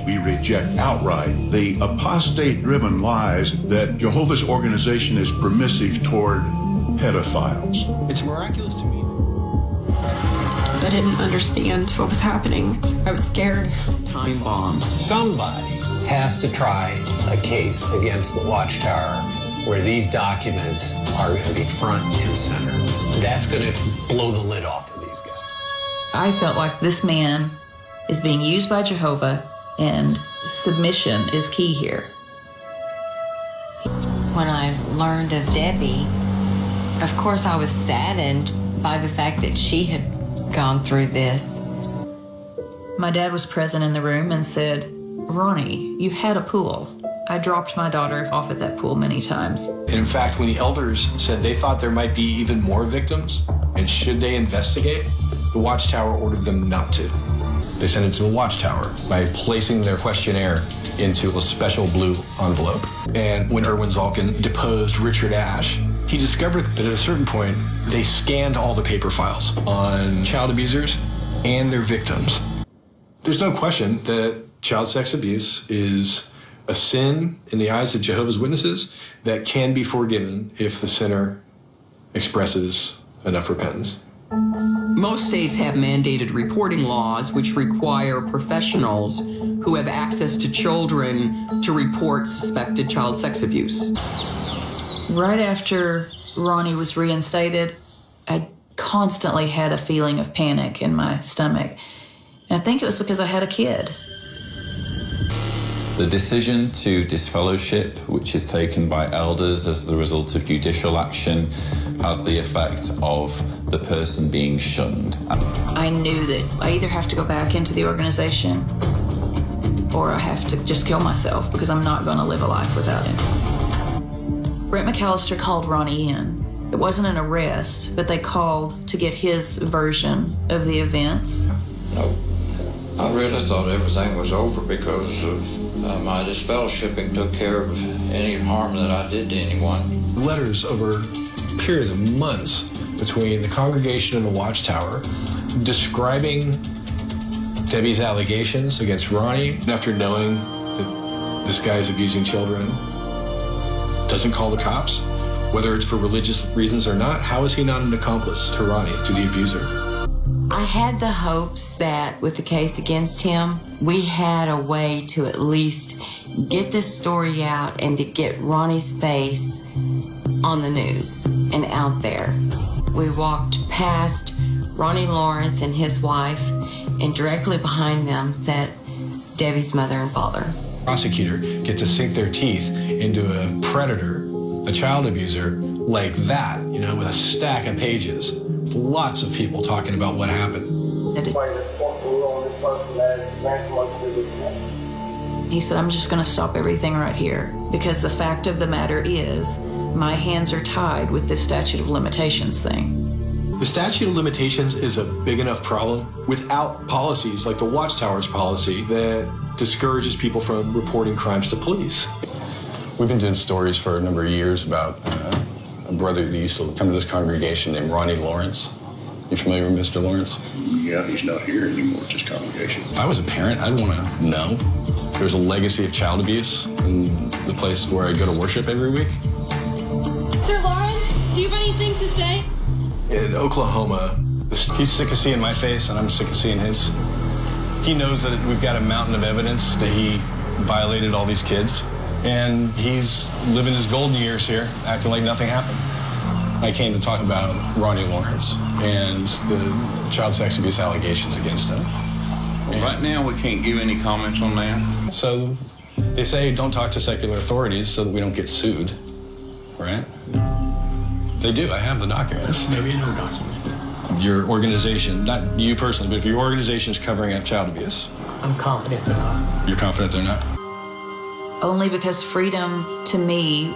we reject outright the apostate-driven lies that Jehovah's organization is permissive toward pedophiles. It's miraculous to me. I didn't understand what was happening. I was scared. Time bomb. Somebody has to try a case against the Watchtower where these documents are going to be front and center. That's going to blow the lid off of these guys. I felt like this man is being used by Jehovah, and submission is key here. When I learned of Debbie, of course I was saddened by the fact that she had gone through this. My dad was present in the room and said, "Ronnie, you had a pool." I dropped my daughter off at that pool many times. And in fact, when the elders said they thought there might be even more victims, and should they investigate, the Watchtower ordered them not to. They sent it to the Watchtower by placing their questionnaire into a special blue envelope. And when Erwin Zalkin deposed Richard Ashe, he discovered that at a certain point, they scanned all the paper files on child abusers and their victims. There's no question that child sex abuse is a sin in the eyes of Jehovah's Witnesses that can be forgiven if the sinner expresses enough repentance. Most states have mandated reporting laws which require professionals who have access to children to report suspected child sex abuse. Right after Ronnie was reinstated, I constantly had a feeling of panic in my stomach. And I think it was because I had a kid. The decision to disfellowship, which is taken by elders as the result of judicial action, has the effect of the person being shunned. I knew that I either have to go back into the organization or I have to just kill myself because I'm not going to live a life without him. Brent McAllister called Ronnie in. It wasn't an arrest, but they called to get his version of the events. No, I really thought everything was over because of my disfellowshipping took care of any harm that I did to anyone. Letters over a period of months between the congregation and the Watchtower describing Debbie's allegations against Ronnie. After knowing that this guy is abusing children, doesn't call the cops, whether it's for religious reasons or not. How is he not an accomplice to Ronnie, to the abuser? I had the hopes that with the case against him, we had a way to at least get this story out and to get Ronnie's face on the news and out there. We walked past Ronnie Lawrence and his wife, and directly behind them sat Debbie's mother and father. Prosecutor get to sink their teeth into a predator, a child abuser, like that, you know, with a stack of pages. Lots of people talking about what happened. He said, "I'm just going to stop everything right here because the fact of the matter is my hands are tied with this statute of limitations thing." The statute of limitations is a big enough problem without policies like the Watchtower's policy that discourages people from reporting crimes to police. We've been doing stories for a number of years about a brother that used to come to this congregation named Ronnie Lawrence. You familiar with Mr. Lawrence? Yeah, he's not here anymore at this congregation. If I was a parent, I'd want to know. There's a legacy of child abuse in the place where I go to worship every week. Mr. Lawrence, do you have anything to say? In Oklahoma, he's sick of seeing my face and I'm sick of seeing his. He knows that we've got a mountain of evidence that he violated all these kids. And he's living his golden years here, acting like nothing happened. I came to talk about Ronnie Lawrence and the child sex abuse allegations against him. Well, right now, we can't give any comments on that. So they say don't talk to secular authorities so that we don't get sued, right? They do. I have the documents. Maybe no documents. Your organization, not you personally, but if your organization is covering up child abuse. I'm confident they're not. You're confident they're not? Only because freedom to me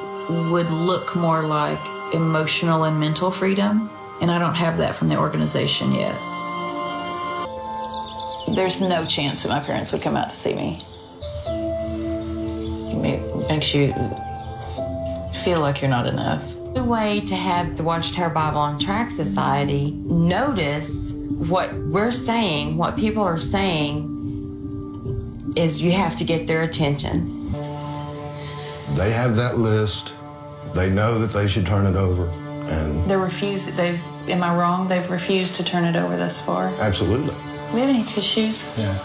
would look more like emotional and mental freedom, and I don't have that from the organization yet. There's no chance that my parents would come out to see me. It makes you feel like you're not enough. The way to have the Watchtower Bible on Track Society notice what we're saying, what people are saying, is you have to get their attention. They have that list. They know that they should turn it over, and am I wrong? They've refused to turn it over thus far? absolutely. Do we have any tissues? Yeah.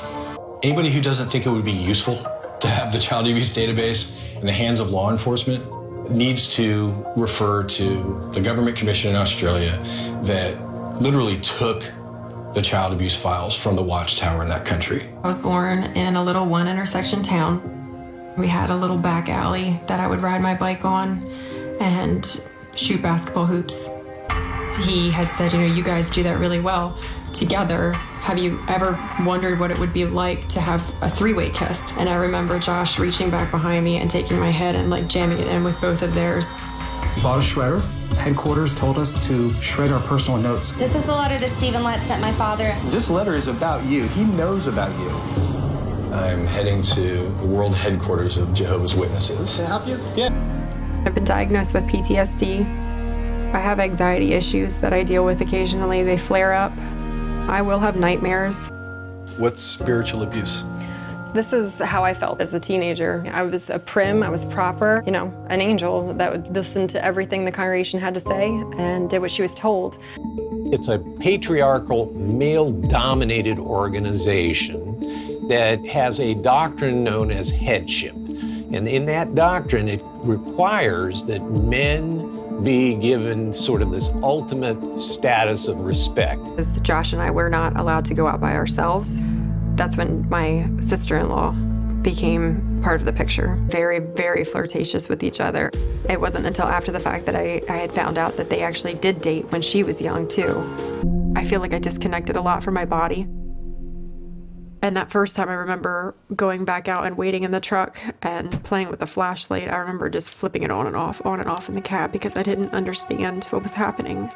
Anybody who doesn't think it would be useful to have the child abuse database in the hands of law enforcement needs to refer to the government commission in Australia that literally took the child abuse files from the watchtower in that country. I was born in a little one intersection town. We had a little back alley that I would ride my bike on and shoot basketball hoops. He had said, you guys do that really well together. Have you ever wondered what it would be like to have a three-way kiss? And I remember Josh reaching back behind me and taking my head and like jamming it in with both of theirs. Bought a shredder. Headquarters told us to shred our personal notes. This is the letter that Stephen Lett sent my father. This letter is about you. He knows about you. I'm heading to the world headquarters of Jehovah's Witnesses. Can I help you? Yeah. I've been diagnosed with PTSD. I have anxiety issues that I deal with occasionally. They flare up. I will have nightmares. What's spiritual abuse? This is how I felt as a teenager. I was a prim, I was proper, an angel that would listen to everything the congregation had to say and did what she was told. It's a patriarchal, male-dominated organization that has a doctrine known as headship. And in that doctrine, it requires that men be given sort of this ultimate status of respect. As Josh and I were not allowed to go out by ourselves. That's when my sister-in-law became part of the picture. Very, very flirtatious with each other. It wasn't until after the fact that I had found out that they actually did date when she was young too. I feel like I disconnected a lot from my body. And that first time I remember going back out and waiting in the truck and playing with the flashlight. I remember just flipping it on and off in the cab because I didn't understand what was happening.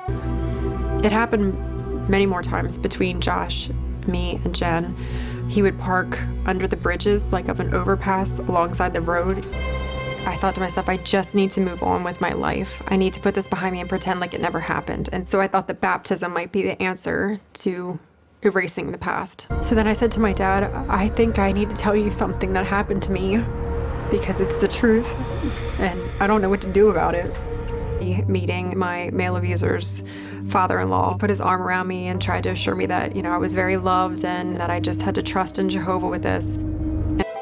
It happened many more times between Josh, me, and Jen. He would park under the bridges, like of an overpass alongside the road. I thought to myself, I just need to move on with my life. I need to put this behind me and pretend like it never happened. And so I thought that baptism might be the answer to erasing the past. So then I said to my dad, I think I need to tell you something that happened to me because it's the truth and I don't know what to do about it. Meeting my male abuser's father-in-law put his arm around me and tried to assure me that, I was very loved and that I just had to trust in Jehovah with this.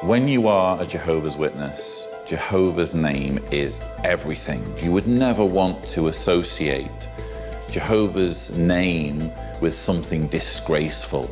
When you are a Jehovah's Witness, Jehovah's name is everything. You would never want to associate Jehovah's name with something disgraceful.